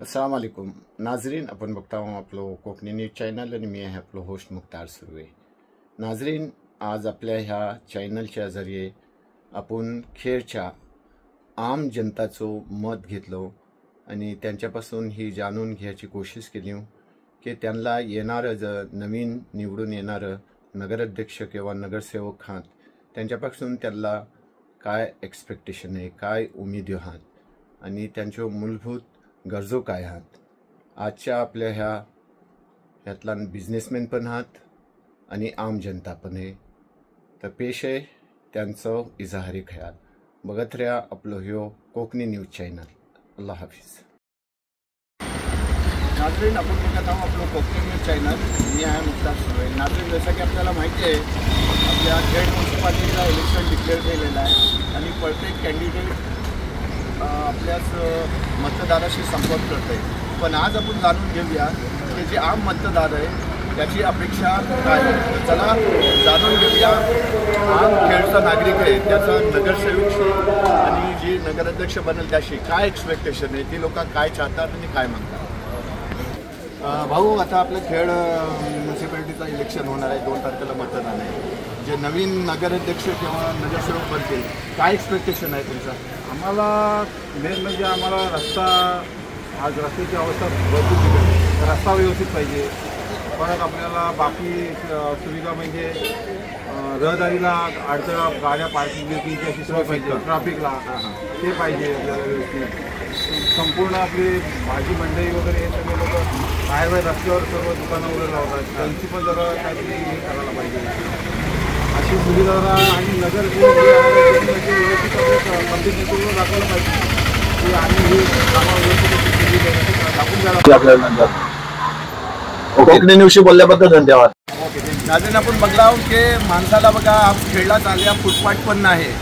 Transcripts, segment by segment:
अस्सलाम वालेकुम नाजरीन, आपण बघता आपलो कोकणी न्यूज चॅनल आणि मी आहे आपलो होस्ट मुख्तार सुर्वे. नाजरीन, आज आपल्या ह्या चॅनलच्या जरिये आपण खेळच्या आम जनताचं मत घेतलो आणि त्यांच्यापासून ही जाणून घ्यायची कोशिश केली की त्यांना येणारं नवीन निवडून येणारं नगराध्यक्ष किंवा नगरसेवक आहात त्यांच्यापासून त्यांना काय एक्सपेक्टेशन आहे, काय उमेदी आहात आणि त्यांच्या मूलभूत गरजो काय आहात. आजच्या आपल्या ह्यातला बिझनेसमॅन पण आहात आणि आम जनता पण आहे. तर पेश आहे त्यांचं इजहारी ख्याल. बघत राहा आपलं ह्यो कोकणी न्यूज चॅनल. अल्लाह हाफिज. नाजरीन, आपण बघत आहोत आपलं कोकणी न्यूज चॅनल. मी आहे मुख्तार सुर्वे. नाजरीन, जसं की आपल्याला माहिती आहे आपल्या खेड म्युन्सिपालिटीला इलेक्शन डिक्लेअर केलेलं आहे आणि प्रत्येक कॅन्डिडेट आपल्याच मतदाराशी संपर्क करते. पण आज आपण जाणून घेऊया की जे आम मतदार आहे त्याची अपेक्षा काय आहे. चला जाणून घेऊया आम खेडचा नागरिक आहे त्याचा नगरसेवकशी आणि जी नगराध्यक्ष बनेल त्याशी काय एक्सपेक्टेशन आहे, ती लोक काय चाहतात आणि काय म्हणतात. भाऊ, आता आपलं खेड म्युन्सिपालिटीचं इलेक्शन होणार आहे, 2 तारखेला मतदान आहे. जे नवीन नगराध्यक्ष किंवा नगरसेवक बनतील काय एक्सपेक्टेशन आहे तुमचं? आम्हाला मेन म्हणजे आम्हाला रस्ता, आज रस्त्याची अवस्था भरपूर बिघडली. रस्ता व्यवस्थित पाहिजे. परत आपल्याला बाकी सुविधा म्हणजे रहदारीला अडथळा, गाड्या पार्किंगची अशी सोय पाहिजे, ट्रॅफिकला ते पाहिजे आपल्याला व्यवस्थित. संपूर्ण आपली भाजी मंडई वगैरे हे सगळे लोक बाहेर रस्त्यावर सर्व दुकानं वगैरे लावतात, त्यांची पण जरा काहीतरी हे करायला पाहिजे अशी सुविधा. आणि नगर व्यवस्थित कंपनी दाखवलं पाहिजे की आम्ही हे कामावर दाखवून द्यायला आपल्याला नंतर. कोकणी न्यूजशी बोलल्याबद्दल धन्यवाद. नाजरीन, आपण बघला की माणसाला बघा आज खेळला चालल्या फुटपाथ पण नाही,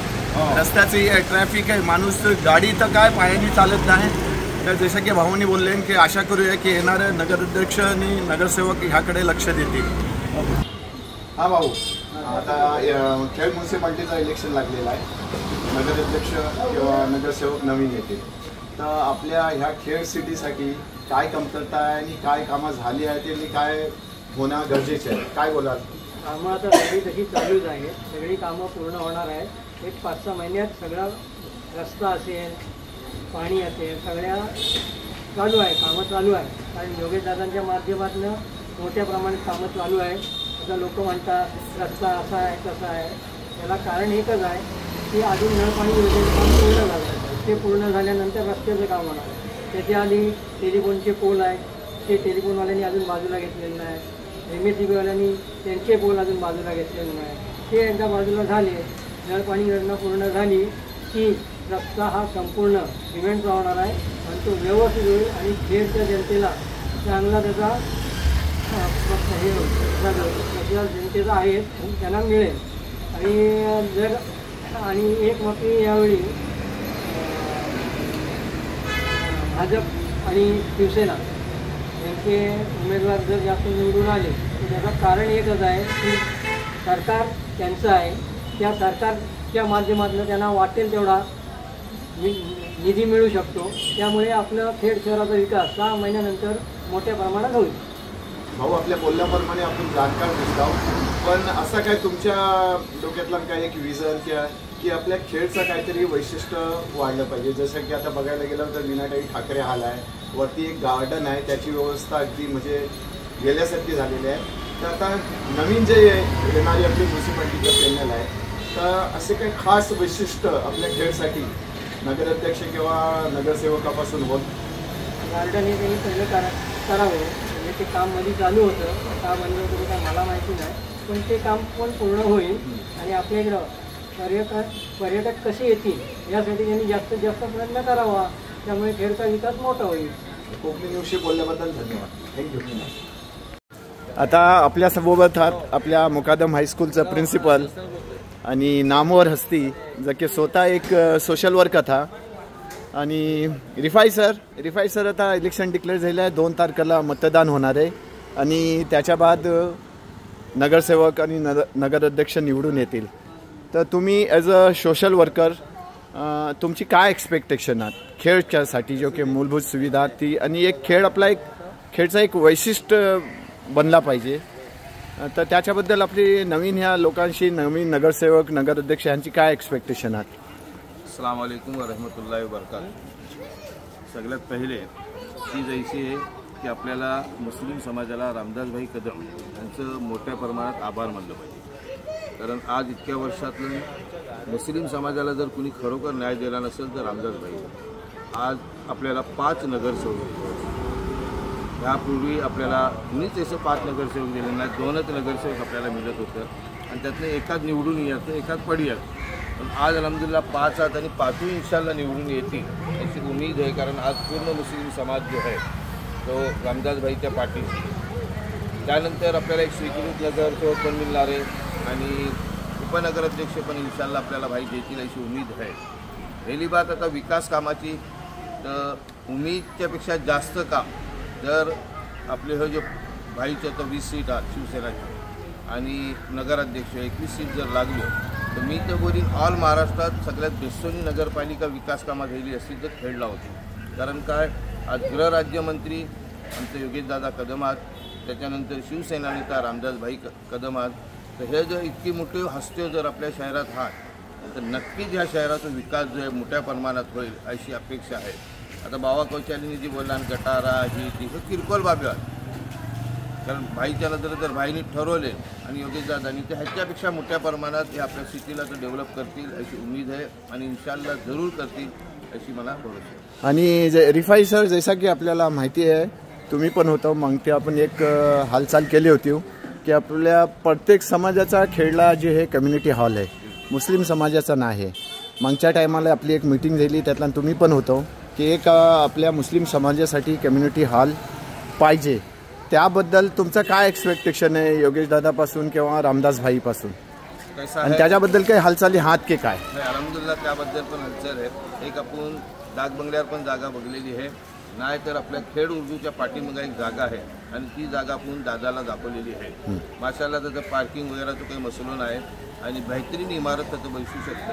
रस्त्याची ट्रॅफिक आहे, माणूस गाडी तर काय पायाने चालत नाही. तर जसं की भाऊनी बोलले की आशा करूया की येणारे नगराध्यक्ष आणि नगरसेवक ह्याकडे लक्ष देतील. हा भाऊ, आता खेड म्युन्सिपालिटीचं इलेक्शन लागलेलं आहे. नगराध्यक्ष किंवा नगरसेवक नवीन येते. तर आपल्या ह्या खेड सिटीसाठी काय कमतरता आहे आणि काय कामं झाली आहेत आणि काय होणं गरजेचे आहे, काय बोलाल? कामं आता सगळी तशी चालूच आहे. सगळी कामं पूर्ण होणार आहे. एक 5-6 महिन्यात सगळा रस्ता असेल, पाणी असेल, सगळ्या चालू आहे, कामं चालू आहे. कारण योगेशदादांच्या माध्यमातून मोठ्या प्रमाणात कामं चालू आहे. आता लोक म्हणतात रस्ता असा आहे तसा आहे. त्याला कारण एकच आहे की अजून नळ पाणी योजनेचं काम पूर्ण झालं आहे. ते पूर्ण झाल्यानंतर रस्त्याचं काम होणार आहे. त्याच्या आधी टेलिफोनचे पोल आहेत, ते टेलिफोनवाल्यांनी अजून बाजूला घेतलेले नाही. MSEBवाल्यांनी त्यांचे पोल अजून बाजूला घेतलेले नाही. ते एकदा बाजूला झाले, नळपाणी योजना पूर्ण झाली की रस्ता हा संपूर्ण सिमेंटचा होणार आहे आणि तो व्यवस्थित होईल आणि खेडच्या जनतेला चांगला त्याचा हे जनतेचा आहे त्यांना मिळेल. आणि एक मग यावेळी भाजप आणि शिवसेना यांचे उमेदवार जर जास्त निवडून आले तर त्याचं कारण एकच आहे की सरकार त्यांचं आहे. त्या सरकारच्या माध्यमातून त्यांना वाटेल तेवढा निधी मिळू शकतो. त्यामुळे आपलं खेड शहराचा विकास 6 महिन्यानंतर मोठ्या प्रमाणात होईल. भाऊ, आपल्या बोलण्याप्रमाणे आपण जाणकार दिसतो, पण असं काय तुमच्या डोक्यातला काय एक विजन की आपल्या खेळचं काहीतरी वैशिष्ट्य वाढलं पाहिजे. जसं की आता बघायला गेलं तर विनाताई ठाकरे हाल आहे, वरती एक गार्डन आहे, त्याची व्यवस्था अगदी म्हणजे गेल्यासारखी झालेली आहे. तर आता नवीन जे येणारी आपली म्युन्सिपालिटीचं पॅनल आहे, तर असे काही खास वैशिष्ट्य आपल्या खेळसाठी नगराध्यक्ष किंवा नगरसेवकापासून होत. गार्डन हे त्यांनी पहिलं करावं. म्हणजे ते काम मध्ये चालू होतं, का बंद होतं काय मला माहिती नाही, पण ते काम पण पूर्ण होईल आणि आपल्या इकडं पर्यटक कसे येतील यासाठी त्यांनी जास्तीत जास्त प्रयत्न करावा. त्यामुळे खेडचा विकास मोठा होईल. कोकणी न्यूजशी बोलल्याबद्दल धन्यवाद. थँक्यू. आता आपल्यासोबत आहात आपल्या मुकादम हायस्कूलचा प्रिन्सिपल आणि नामवर हस्ती जो की स्वतः एक सोशल वर्कर था आणि रिफाई सर आता इलेक्शन डिक्लेअर झालं आहे. 2 तारखेला मतदान होणार आहे आणि त्याच्या बाद नगरसेवक आणि नगराध्यक्ष निवडून येतील. तर तुम्ही ॲज अ सोशल वर्कर तुमची काय एक्सपेक्टेशन आहात खेळच्यासाठी जो की मूलभूत सुविधा ती आणि एक खेळ आपला एक खेळचा एक वैशिष्ट्य बनला पाहिजे तर त्याच्याबद्दल आपली नवीन ह्या लोकांशी नवीन नगरसेवक नगराध्यक्ष यांची काय एक्सपेक्टेशन आहात? अस्सलाम वालेकुम व रहमतुल्लाहि व बरकातहू. सगळ्यात पहिले ती जैसी आहे की आपल्याला मुस्लिम समाजाला रामदासभाई कदम यांचं मोठ्या प्रमाणात आभार मानलं पाहिजे. कारण आज इतक्या वर्षातून मुस्लिम समाजाला जर कुणी खरोखर न्याय दिला नसेल तर रामदासभाई. आज आपल्याला 5 नगरसेवक, यापूर्वी आपल्याला कुणीच असं 5 नगरसेवक दिले नाही, 2च नगरसेवक आपल्याला मिळत होतं आणि त्यातनं एकाच निवडून यायचं, एकाच पडी यायचं. पण आज अलहमदुलिल्लाह 5 आहेत आणि 5ही इंशाल्लाह निवडून येतील अशी उम्मीद आहे. कारण आज पूर्ण मुस्लिम समाज जो आहे तो रामदासभाईच्या पाठीशी. त्यानंतर आपल्याला एक स्वीकृत नगरसेवक पण मिळणार आहे आणि उपनगराध्यक्ष पण इंशाल्लाह आपल्याला भाई देतील अशी उम्मीद आहे. पहिली बात आता विकास कामाची, तर उम्मीदच्यापेक्षा जास्त काम जर आपले हे जे भाईच्या तर 20 सीट आहेत शिवसेनाची आणि नगराध्यक्ष 21 सीट जर लागले तर मी तर बोलीन ऑल महाराष्ट्रात सगळ्यात बेस्टोनी नगरपालिका विकास कामात झाली असती तर खेळला होती. कारण काय, आज गृहराज्यमंत्री आमचे योगेशदादा कदम आहेत, त्याच्यानंतर शिवसेना नेता रामदासभाई कदम आहेत. तर हे जर इतकी मोठी हस्ते जर आपल्या शहरात आहेत तर नक्कीच ह्या शहराचा विकास जो आहे मोठ्या प्रमाणात होईल अशी अपेक्षा आहे. आता बाबा कौशालीने जी बोलला गटारा ही ती किरकोळ बाबी आहेत. कारण भाईच्या नंतर जर भाईनी ठरवले आणि योगेशदादांनी तर ह्याच्यापेक्षा मोठ्या प्रमाणात हे आपल्या सिटीला तर डेव्हलप करतील अशी उम्मीद आहे आणि इंशाल्लाह जरूर करतील अशी मला भरोसा आहे. आणि जे रिफाई सर, जैसा की आपल्याला माहिती आहे तुम्ही पण होतो मग ते आपण एक हालचाल केली होती की आपल्या प्रत्येक समाजाचा खेळला जे हे कम्युनिटी हॉल आहे, मुस्लिम समाजाचा नाही. मागच्या टायमाला आपली एक मीटिंग झाली त्यातला तुम्ही पण होतो की एक आपल्या मुस्लिम समाजासाठी कम्युनिटी हॉल पाहिजे. त्याबद्दल तुमचं काय एक्सपेक्टेशन आहे योगेशदादापासून किंवा रामदासभाईपासून आणि त्याच्याबद्दल काही हालचाली हात की काय? अलहमदुलिल्लाह त्याबद्दल पण हालचाल आहे. एक आपण डाक बंगल्यावर पण जागा बघलेली आहे, नाही तर आपल्या खेड उर्दूच्या पाठीमागे एक जागा आहे आणि ती जागा आपण दादाला दाखवलेली आहे. माशाल्लाह त्याचं पार्किंग वगैरेचं काही मसलो नाही आणि बेहतरीन इमारत त्याचं बसू शकते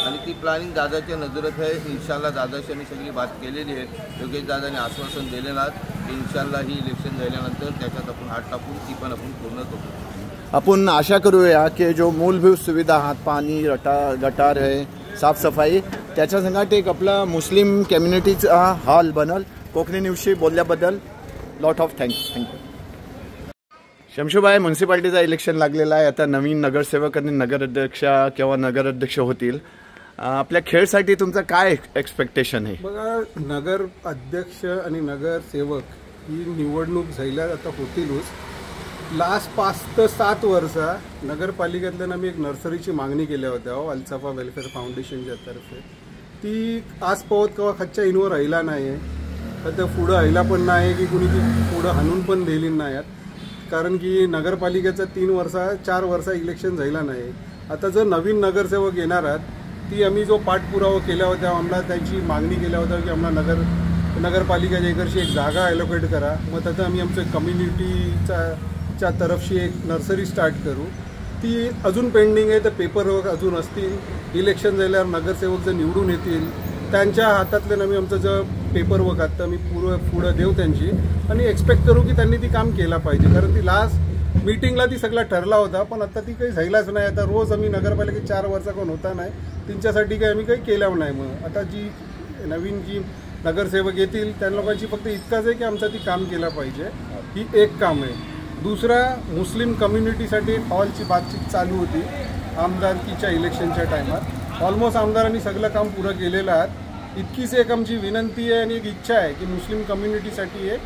आणि ती प्लॅनिंग दादाच्या नजरेत आहे. इंशाल्लाह दादाशी आम्ही सगळी बात केलेली आहे. योगेश दादाने आश्वासन दिले ना की इंशाल्लाह ही इलेक्शन झाल्यानंतर त्याच्यात आपण हात टाकून ती पण आपण पूर्ण करू. आपण आशा करूया की जो मूलभूत सुविधा आहात, पाणी, गटार आहे, साफसफाई, त्याच्या संघात एक आपला मुस्लिम कम्युनिटीचा हॉल बनल. कोकणी न्यूजशी बोलल्याबद्दल लॉट ऑफ थँक्यू. शमशूभाई, म्युन्सिपाल्टीचा इलेक्शन लागलेला आहे. आता नवीन नगरसेवक आणि नगराध्यक्ष किंवा नगराध्यक्ष होतील. आपल्या खेळसाठी तुमचं काय एक्सपेक्टेशन आहे? बघा, नगर अध्यक्ष आणि नगरसेवक ही निवडणूक झाल्या आता होतीलच. लास्ट 5 ते 7 वर्षा नगरपालिकेतल्या मी एक नर्सरीची मागणी केल्या होत्या अल्साफा वेलफेअर फाउंडेशनच्या तर्फे. ती आज पावत कवा खच्च्या इनवर राहिला नाही आहे. तर पुढं राहिला पण नाही की कुणी ती पुढं हाणून पण दिली नाही आहेत. कारण की नगरपालिकेचं 4 वर्षा इलेक्शन झाला नाही. आता जर नवीन नगरसेवक येणार आहेत ती आम्ही जो पाठपुरावा केला होता, आम्हाला त्याची मागणी केल्या होत्या की आम्हाला नगरपालिकेच्या इकडची एक जागा ॲलोकेट करा. मग त्याचं आम्ही आमचं कम्युनिटीच्या तरफशी एक नर्सरी स्टार्ट करू. ती अजून पेंडिंग आहे. तर पेपरवर्क अजून असतील. इलेक्शन झाल्यावर नगरसेवक जर निवडून येतील त्यांच्या हातातले आम्ही आमचं जर पेपरवर्क आता मी पुढं देऊ त्यांची आणि एक्सपेक्ट करू की त्यांनी ती काम केला पाहिजे. कारण ती लास्ट मीटिंगला ती सगळा ठरला होता पण आता ती काही झालाच नाही. आता रोज आम्ही नगरपालिकेत 4 वर्षा कोण होता नाही त्यांच्यासाठी काही आम्ही काही केलं नाही. मग आता नवीन जी नगरसेवक येतील त्या लोकांची फक्त इतकाच आहे की आमचं ती काम केलं पाहिजे. ही एक काम आहे. दुसरा, मुस्लिम कम्युनिटीसाठी हॉलची बातचीत चालू होती आमदारकीच्या इलेक्शनच्या टायमात. ऑलमोस्ट आमदारांनी सगळं काम पुरं केलेलं आहे. इतकीच एक आमची विनंती आहे आणि एक इच्छा आहे की मुस्लिम कम्युनिटीसाठी एक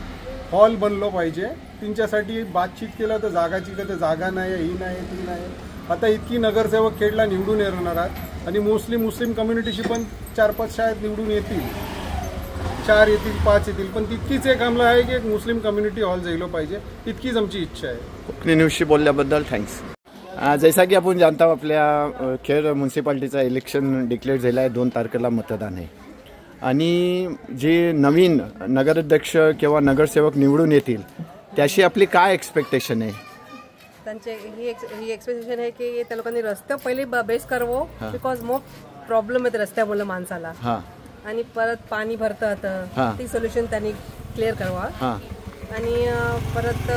हॉल बनलो पाहिजे. त्यांच्यासाठी बातचीत केलं तर जागाची तर जागा नाही, ही नाही, ती नाही. आता इतकी नगरसेवक खेडला निवडून येणार आहेत आणि मोस्टली मुस्लिम कम्युनिटीशी पण 4-5 शाळेत निवडून येतील, 4 येतील, 5 येतील. पण तितकीच एक आम्हाला आहे की एक मुस्लिम कम्युनिटी हॉल जायला पाहिजे. इतकीच आमची इच्छा आहे. कोकणी न्यूजशी बोलल्याबद्दल थँक्स. जैसा की आपण जाणता आपल्या खेड म्युन्सिपाल्टीचा इलेक्शन डिक्लेअर झाला आहे. 2 तारखेला मतदान आहे आणि जे नवीन नगराध्यक्ष किंवा नगरसेवक निवडून येतील त्याशी आपली काय एक्सपेक्टेशन आहे? त्यांचे ही एक्सपेक्टेशन आहे की त्या लोकांनी रस्ते पहिले बेस करवो बिकॉज प्रॉब्लेम आहेत रस्त्यामुळे माणसाला हां आणि परत पाणी भरतं हां. ती सोल्युशन त्यांनी क्लिअर करावा हां आणि परत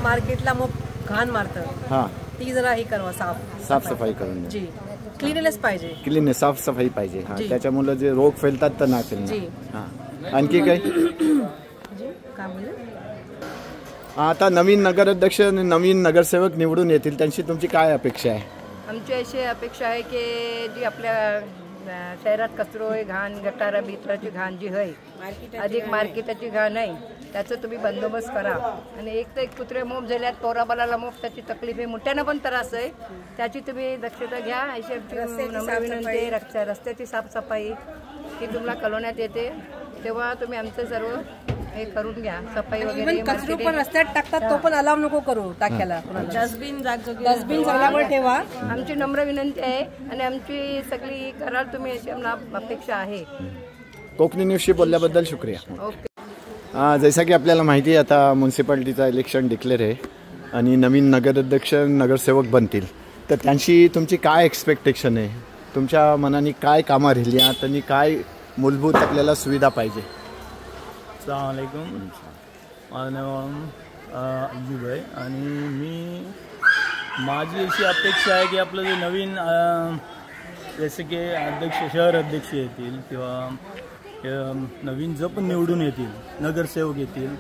मार्केटला मग घाण मारतं हां ती जरा हे करावा साफसफाई करून द्या. जी क्लिननेस पाहिजे क्लीन साफसफाई पाहिजे हां जी. त्याच्यामुळे जे रोग फैलतात तर नाही जी. हां आणखी काही जी काय बोलले आता नवीन नगराध्यक्ष आणि नवीन नगरसेवक निवडून येतील त्यांची तुमची काय अपेक्षा आहे? आमची अशी अपेक्षा आहे की जी आपल्या शहरात कचरो आहे घाण गटारा बितराची घाण जी आहे अधिक मार्केटाची घाण आहे त्याचं तुम्ही बंदोबस्त करा आणि एक तर एक कुत्रे मोप झाल्यात पोराबाला मोप त्याची तकलीफ आहे मोठ्यानं पण त्रास आहे त्याची तुम्ही दक्षता घ्या अशी आमची नम्र विनंती आहे. रस्त्याची साफसफाई ही तुम्हाला कळवण्यात येते तेव्हा तुम्ही आमचं सर्व हे करून घ्या सफाई वगैरे कचरो पण रस्त्यात टाकतात तो पण अलाव नको करू टाक्याला डस्टबिन सगळ्यावर ठेवा आमची नम्र विनंती आहे आणि आमची सगळी कराल तुम्ही अशी आम्हाला अपेक्षा आहे. कोकणी न्यूजशी बोलल्याबद्दल शुक्रिया. ओके जैसा की आपल्याला माहिती आहे आता म्युन्सिपाल्टीचा इलेक्शन डिक्लेअर आहे आणि नवीन नगराध्यक्ष नगरसेवक बनतील तर त्यांची तुमची काय एक्सपेक्टेशन आहे? तुमच्या मनाने काय कामं राहिली आहेत आणि काय मूलभूत आपल्याला सुविधा पाहिजे? अस्सलाम वालेकुम. माझं नाव अय्यूब आहे आणि माझी अशी अपेक्षा आहे की आपलं जे नवीन जसे की शहर अध्यक्ष येतील किंवा नवीन जो पण निवडून येतील नगरसेवक येतील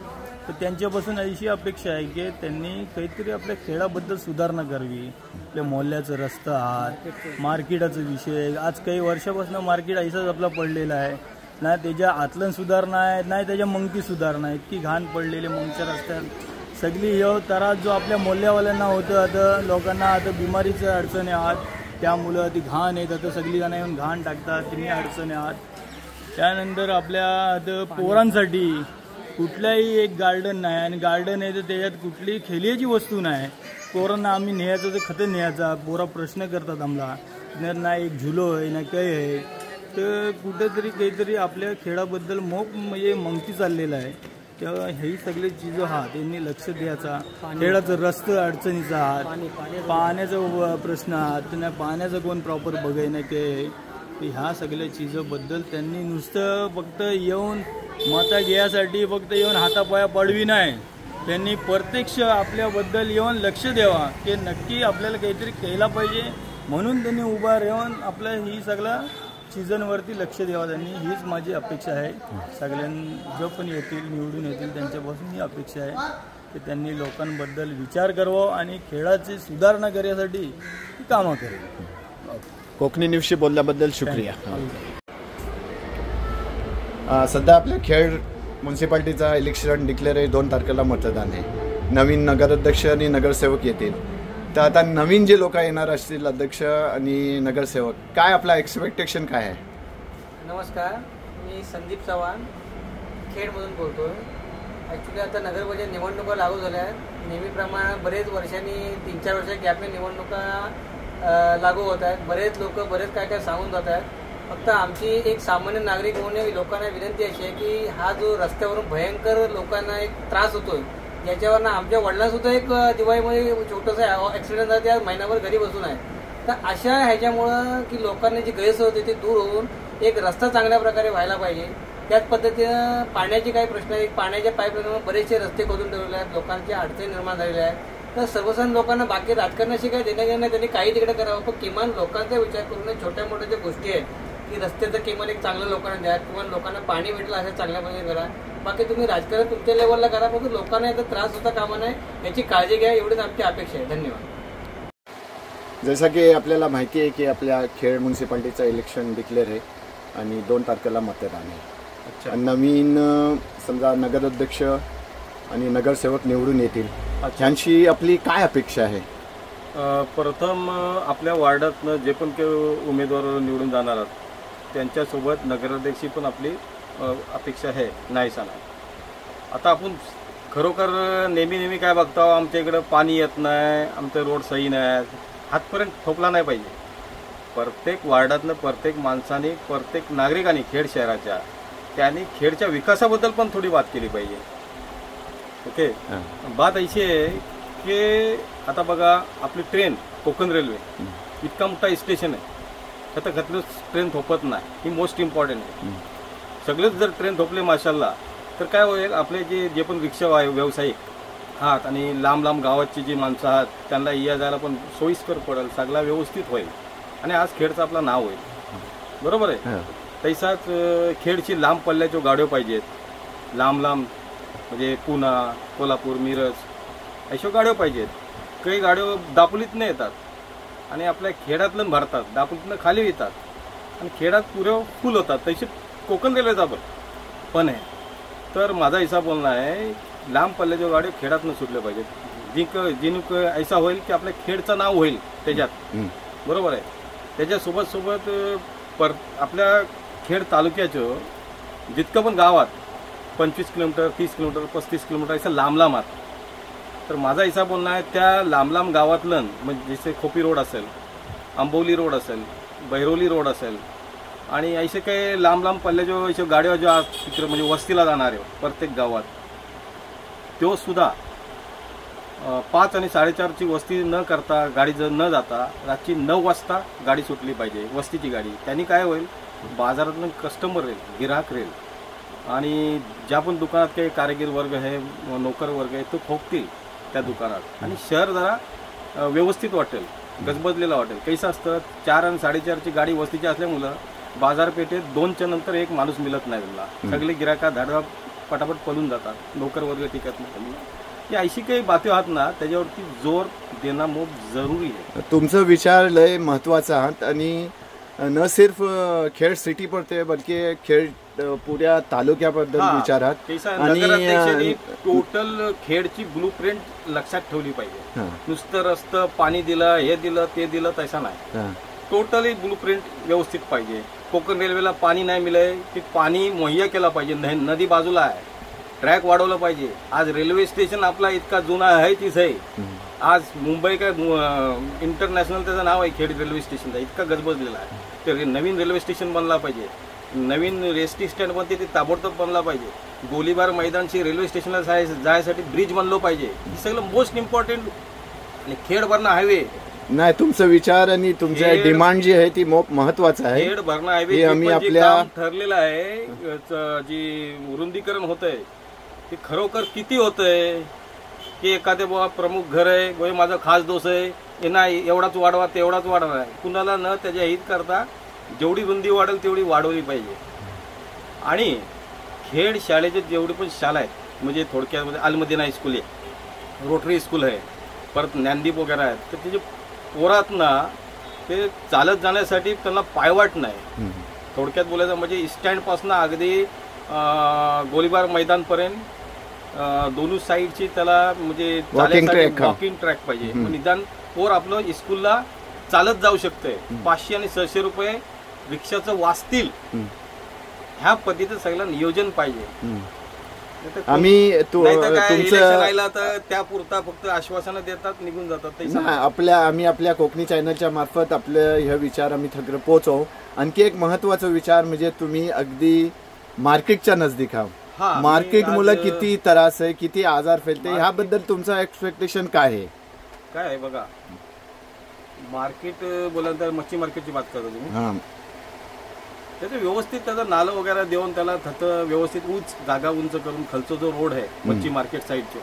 तर त्यांच्यापासून अशी अपेक्षा आहे की त्यांनी काहीतरी आपल्या खेळाबद्दल सुधारणा करावी. आपल्या मोहल्ल्याचं रस्ता आहात मार्केटाचा विषय आज काही वर्षापासून मार्केट ऐसाच आपला पडलेला आहे ना त्याच्या आतलं सुधारणा आहे नाही त्याच्या मंगती सुधारणा आहे. इतकी घाण पडलेली मंगच्या रस्त्यात सगळी ह्यो त्रास जो आपल्या मोहल्ल्यावाल्यांना होतं आता लोकांना आता बिमारीचं अडचणी आहात त्यामुळं ती घाण येत आता सगळी जण येऊन घाण टाकतात तिन्ही अडचणी आहात. त्यानंतर आपल्या आता पोरांसाठी कुठल्याही एक गार्डन नाही आणि गार्डन आहे तर त्याच्यात कुठलीही खेळायची वस्तू नाही. पोरांना आम्ही न्यायचं तर खतं न्यायचा पोरा प्रश्न करतात आम्हाला नाही एक झुलो आहे ना काही आहे तर कुठेतरी काहीतरी आपल्या खेळाबद्दल म्हणजे मंगती चाललेलं आहे. तेव्हा ही सगळी चीजं हा त्यांनी लक्ष द्यायचा. खेळाचं रस्तं अडचणीचा आहात पाण्याचा प्रश्न आहात नाही पाण्याचं कोण प्रॉपर बघाय नाही काय ह्या सगळ्या चीजबद्दल त्यांनी नुसतं फक्त येऊन मता घ्यायसाठी फक्त येऊन हातापाया पडवी नाही त्यांनी प्रत्यक्ष आपल्याबद्दल येऊन लक्ष द्यावा की नक्की आपल्याला काहीतरी केला पाहिजे म्हणून त्यांनी उभा राहून आपलं ही सगळं चीजांवरती लक्ष द्यावं त्यांनी हीच माझी अपेक्षा आहे. जो पण येतील निवडून येतील त्यांच्यापासून ही अपेक्षा आहे की त्यांनी लोकांबद्दल विचार करावा आणि खेळाची सुधारणा करण्यासाठी कामं करावी. कोकणी न्यूजशी बोलल्याबद्दल शुक्रिया. सध्या आपल्या खेड म्युन्सिपाल्टीचा इलेक्शन डिक्लेअर आहे 2 तारखेला मतदान आहे. नवीन नगराध्यक्ष आणि नगरसेवक येतील तर आता नवीन जे लोक येणार असतील अध्यक्ष आणि नगरसेवक काय आपला एक्सपेक्टेशन काय आहे? नमस्कार मी संदीप चव्हाण खेडमधून बोलतो आहे. ॲक्च्युली आता नगरपंचायत निवडणुका लागू झाल्या आहेत नेहमीप्रमाणे बरेच वर्षांनी 3-4 वर्षाच्या गॅपने निवडणुका लागू होत आहेत. बरेच लोक बरेच काय सांगून जात आहेत. फक्त आमची एक सामान्य नागरिक म्हणून लोकांना विनंती अशी आहे की हा जो रस्त्यावरून भयंकर लोकांना एक त्रास होतोय ज्याच्यावरनं आमच्या वडिलांसुद्धा एक दिवाळीमध्ये छोटंसं ॲक्सिडेंट झालं त्या महिनाभर घरी बसून आहे. तर अशा ह्याच्यामुळं की लोकांना जी गैरसोय होती ती दूर होऊन एक रस्ता चांगल्या प्रकारे व्हायला पाहिजे. त्याच पद्धतीनं पाण्याचे काही प्रश्न आहेत. पाण्याच्या पाईपलाईनमुळे बरेचसे रस्ते खोदून ठेवलेले आहेत लोकांच्या अडचणी निर्माण झालेल्या आहेत. तर सर्वसाधारण लोकांना बाकी राजकारणाशी काही देणं घेणं त्यांनी काही तिकडे करावं पण किमान लोकांचा विचार करून छोट्या मोठ्या ज्या गोष्टी आहेत की रस्त्याचं किमान एक चांगलं लोकांना द्या किंवा लोकांना पाणी भेटलं असं चांगल्या पद्धतीने करा. बाकी तुम्ही राजकारण तुमच्या लेवलला करा फक्त लोकांना याचा त्रास होता कामा नये याची काळजी घ्या एवढीच आमची अपेक्षा आहे. धन्यवाद. जसं की आपल्याला माहिती आहे की आपल्या खेड म्युन्सिपाल्टीचं इलेक्शन डिक्लेअर आहे आणि 2 तारखेला मतदान आहे. नवीन समजा नगराध्यक्ष आणि नगरसेवक निवडून येतील त्यांची आपली काय अपेक्षा आहे? प्रथम आपल्या वार्डातनं जे पण काही उमेदवार निवडून जाणार आहेत त्यांच्यासोबत नगराध्यक्षी पण आपली अपेक्षा आहे नाही सांगा. आता आपण खरोखर नेहमी काय बघतो आमच्या इकडं पाणी येत नाही आमचे रोड सही नाही हातपर्यंत ठोकला नाही पाहिजे. प्रत्येक वार्डातनं प्रत्येक माणसाने प्रत्येक नागरिकांनी खेड शहराच्या त्यांनी खेडच्या विकासाबद्दल पण थोडी बात केली पाहिजे. ओके बात अशी आहे की आता बघा आपली ट्रेन कोकण रेल्वे इतका मोठा स्टेशन आहे खतखतलं ट्रेन थोपत नाही, ही मोस्ट इम्पॉर्टंट आहे. सगळेच जर ट्रेन थोपले माशाल्लाह तर काय होईल, आपले जे पण रिक्षा व्यावसायिक आहात आणि लांब लांब गावाची जी माणसं आहात त्यांना या जायला पण सोयीस्कर पडेल, सगळा व्यवस्थित होईल आणि आज खेडचं आपलं नाव होईल. बरोबर आहे. तैसाच खेडची लांब पल्ल्याच्या गाड्या पाहिजेत, लांब लांब म्हणजे पुणा, कोल्हापूर, मिरज अशा गाड्या पाहिजेत. काही गाड्या दापोलीतनं येतात आणि आपल्या खेड्यातलं भरतात, दापोलीतनं खाली येतात आणि खेड्यात पुरे फुल होतात. तशी कोकण रेल्वेचा पण आहे. तर माझा हिसाब बोलणं आहे, लांब पल्ल्याच्या गाड्या खेड्यातनं सुटल्या पाहिजेत. जिनक ऐसा होईल की आपल्या खेडचं नाव होईल त्याच्यात. बरोबर आहे. त्याच्यासोबत सोबत आपल्या खेड तालुक्याचं जितकं पण गावात 25 किलोमीटर, 30 किलोमीटर, 35 किलोमीटर असं लांब लांब आहात. तर माझा हिसाब बोलणं आहे, त्या लांब लांब गावातलं म्हणजे जसे खोपी रोड असेल, आंबोली रोड असेल, बहिरोली रोड असेल आणि असे काही लांब लांब पल्ल्याच्या अशा गाड्या ज्या तिकडे म्हणजे वस्तीला जाणार आहे प्रत्येक गावात, तो सुद्धा 5 आणि 4:30ची वस्ती न करता, गाडी जर न जाता रात्री 9 वाजता गाडी सुटली पाहिजे, वस्तीची गाडी. त्यांनी काय होईल, बाजारातून कस्टमर राहील, गिराहक राहील आणि ज्या पण दुकानात काही कारागीर वर्ग आहे, नोकर वर्ग आहे, तो ठोकतील त्या दुकानात आणि शहर जरा व्यवस्थित वाटेल, गजबजलेला वाटेल. कैसं असतं, 4 आणि 4:30ची गाडी वस्तीची असल्यामुळं बाजारपेठेत 2च्या नंतर एक माणूस मिळत नाही त्यांना. सगळे गिराहका धाडा पटापट पळून जातात, नोकर वर्ग टिकत नाही. ही अशी काही बाती आहात ना, त्याच्यावरती जोर देणं खूप जरुरी आहे. तुमचं विचार लय महत्वाचा आहात आणि न सिर्फ खेड सिटी पडते बल्कि खेड पुऱ्या तालुक्याबद्दल विचारात आणि टोटल खेडची ब्लूप्रिंट लक्षात ठेवली पाहिजे. नुसतं रस्तं पाणी दिलं, हे दिलं, ते दिलं तसा नाही. टोटली ब्लूप्रिंट व्यवस्थित पाहिजे. कोकण रेल्वेला पाणी नाही मिळालंय, ते पाणी मुहैया केला पाहिजे. नदी बाजूला आहे, ट्रॅक वाढवलं पाहिजे. आज रेल्वे स्टेशन आपला इतका जुना आहे तीच आहे. आज मुंबई काय इंटरनॅशनल त्याचं नाव आहे खेड रेल्वे स्टेशनचा, इतका गजबजलेला आहे. ते नवीन रेल्वे स्टेशन बनला पाहिजे, नवीन एसटी स्टँड मध्ये ते ताबडतोब बनला पाहिजे. गोलीबार मैदानची रेल्वे स्टेशनला जायसाठी ब्रिज बनलो पाहिजे. हे सगळं मोस्ट इम्पॉर्टंट. आणि खेड भरणा हायवे नाही, तुमचा विचार आणि तुमच्या डिमांड जी आहे ती महत्वाचं आहे. खेड भरणा हायवे आम्ही आपल्या ठरलेलं आहे, जी रुंदीकरण होतंय ते खरोखर किती होतंय की एखादे बाबा प्रमुख घर आहे, गोय माझा खास दोष आहे, हे नाही एवढाच वाढवा तेवढाच वाढवा आहे, कुणाला न त्याच्या हित करता जेवढी रुंदी वाढेल तेवढी वाढवली पाहिजे. आणि खेड शाळेचे जेवढे पण शाळा आहेत म्हणजे थोडक्यात म्हणजे अलमदीना स्कूल आहे, रोटरी स्कूल आहे, परत ज्ञानदीप वगैरे आहेत, तर त्याचे पोरात ना ते चालत जाण्यासाठी त्यांना पायवाट नाही. थोडक्यात बोलायचं म्हणजे स्टँडपासून अगदी गोलीबार मैदानपर्यंत दोन्ही साईडची त्याला म्हणजे वॉकिंग ट्रॅक पाहिजे. निदान पोर आपलं स्कूलला चालत जाऊ शकतंय. 500 आणि 600 रुपये रिक्षाचं वाचतील, ह्या पद्धतीचं सगळं नियोजन पाहिजे. आम्ही तुमचं त्यापुरता फक्त आश्वासनं देतात, निघून जातात. आम्ही आपल्या कोकणी चॅनलच्या मार्फत आपले हे विचार आम्ही थगडं पोहोचवू. आणखी एक महत्वाचा विचार म्हणजे तुम्ही अगदी मार्केटच्या नजदीक आहात. मार्केट मुलं किती त्रास आहे, किती आजार फैलते, ह्याबद्दल तुमचं एक्सपेक्टेशन काय आहे? काय आहे बघा, मार्केट बोलायला मच्छी मार्केटची बात करतो तुम्ही. त्याचं व्यवस्थित त्याचं नालं वगैरे देऊन त्याला व्यवस्थित उंच जागा उंच करून खालचा जो रोड आहे मच्छी मार्केट साईडचे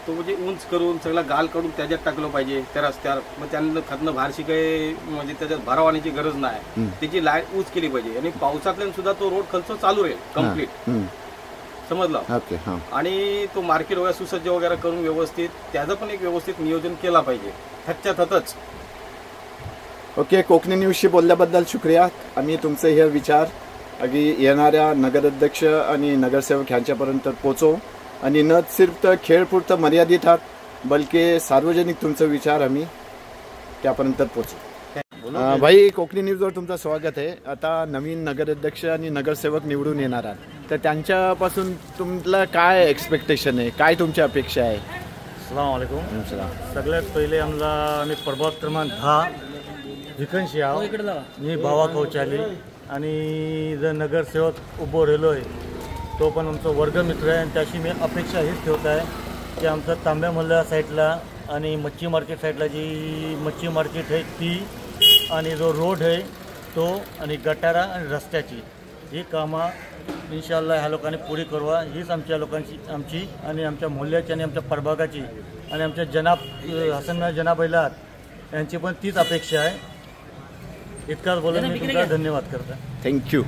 तो म्हणजे उंच करून सगळा गाल काढून त्याच्यात टाकलं पाहिजे त्या रस्त्यावर. मग त्यांना खतनं भारशी काही म्हणजे त्याच्यात भरावाण्याची गरज नाही, त्याची लाईन उंच केली पाहिजे. आणि पावसातल्या सुद्धा तो रोड खालचा चालू राहील कम्प्लीट, समजलं. आणि तो मार्केट वगैरे सुसज्ज वगैरे करून व्यवस्थित त्याचं पण एक व्यवस्थित नियोजन केला पाहिजे थकच्या थतच. ओके, कोकणी न्यूजशी बोलल्याबद्दल शुक्रिया. आम्ही तुमचे हे विचार अगदी येणाऱ्या नगराध्यक्ष आणि नगरसेवक यांच्यापर्यंत पोहोचवू आणि न सिर्फ खेळपुरतं मर्यादित आहात बल्कि सार्वजनिक तुमचे विचार आम्ही त्यापर्यंत पोहोचू. भाई, कोकणी न्यूजवर तुमचं स्वागत आहे. आता नवीन नगराध्यक्ष आणि नगरसेवक निवडून येणार आहात, तर त्यांच्यापासून तुमला काय एक्सपेक्टेशन आहे, काय तुमची अपेक्षा आहे? अस्सलाम वालेकुम. सगळ्यात पहिले आम्ही प्रभाग क्रमांक 10 भिकनशी आहो, मी भावा कौचाली आणि जर नगरसेवक उभो राहिलो आहे तो पण आमचा वर्गमित्र आहे. आणि त्याशी मी अपेक्षा हीच ठेवत आहे की आमचं तांब्या मल्ला साईडला आणि मच्छी मार्केट साईडला जी मच्छी मार्केट आहे ती आणि जो रोड आहे तो आणि गटारा आणि रस्त्याची ही कामं इन्शाअल्लाह ह्या लोकांनी पुरी करवा हीच आमच्या लोकांची आमची आणि आमच्या मोहल्ल्याची आणि आमच्या प्रभागाची आणि आमच्या जनाब हसन जनाब इलात यांची पण तीच अपेक्षा आहे. इतकाच बोलून मी तुमचा धन्यवाद करतो. थँक्यू.